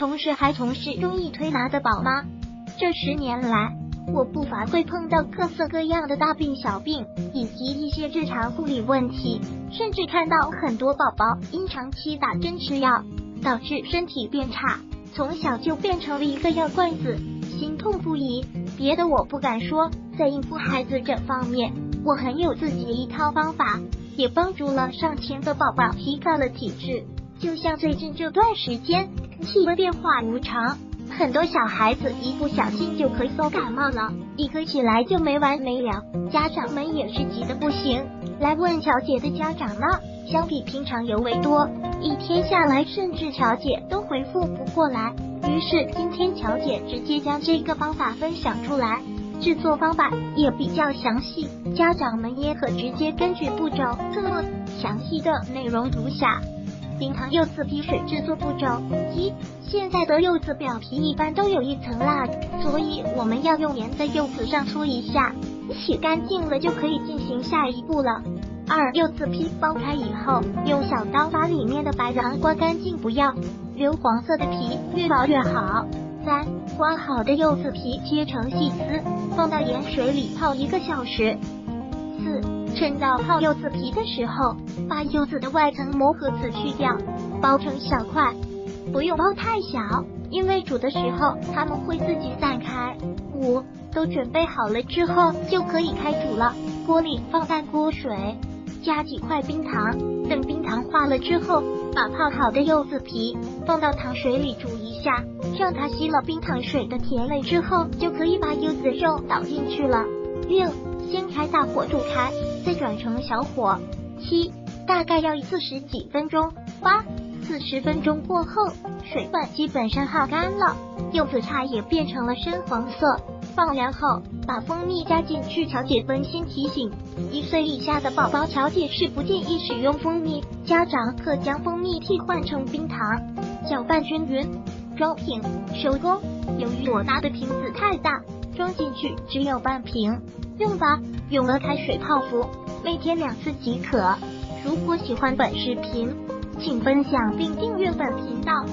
同时还从事中医推拿的宝妈。这10年来，我不乏会碰到各色各样的大病小病，以及一些日常护理问题，甚至看到很多宝宝因长期打针吃药，导致身体变差，从小就变成了一个药罐子，心痛不已。别的我不敢说，在应付孩子这方面，我很有自己的一套方法，也帮助了上千个宝宝提高了体质。就像最近这段时间，气温变化无常，很多小孩子一不小心就咳嗽感冒了，一咳起来就没完没了，家长们也是急得不行。来问乔姐的家长呢，相比平常尤为多，一天下来甚至乔姐都回复不过来。于是今天乔姐直接将这个方法分享出来，制作方法也比较详细，家长们也可直接根据步骤做。详细的内容如下：冰糖柚子皮水制作步骤：一、现在的柚子表皮一般都有一层蜡，所以我们要用盐在柚子上搓一下，洗干净了就可以进行下一步了。2、柚子皮剥开以后，用小刀把里面的白瓤刮干净，不要留黄色的皮，越薄越好。3、刮好的柚子皮切成细丝，放到盐水里泡1个小时。4、趁到泡柚子皮的时候，把柚子的外层膜和籽去掉，剥成小块，不用剥太小，因为煮的时候它们会自己散开。5、都准备好了之后就可以开煮了，锅里放半锅水，加几块冰糖，等冰糖化了之后，把泡好的柚子皮放到糖水里煮一下，让它吸了冰糖水的甜味之后，就可以把柚子肉倒进去了。6、先开大火煮开，再转成小火。7、大概要40几分钟。8、40分钟过后，水分基本上耗干了，柚子茶也变成了深黄色。放凉后，把蜂蜜加进去。乔姐温馨提醒：1岁以下的宝宝，乔姐是不建议使用蜂蜜，家长可将蜂蜜替换成冰糖。搅拌均匀，装瓶收工。由于我拿的瓶子太大，装进去只有半瓶。用法：用了开水泡服，每天2次即可。如果喜欢本视频，请分享并订阅本频道。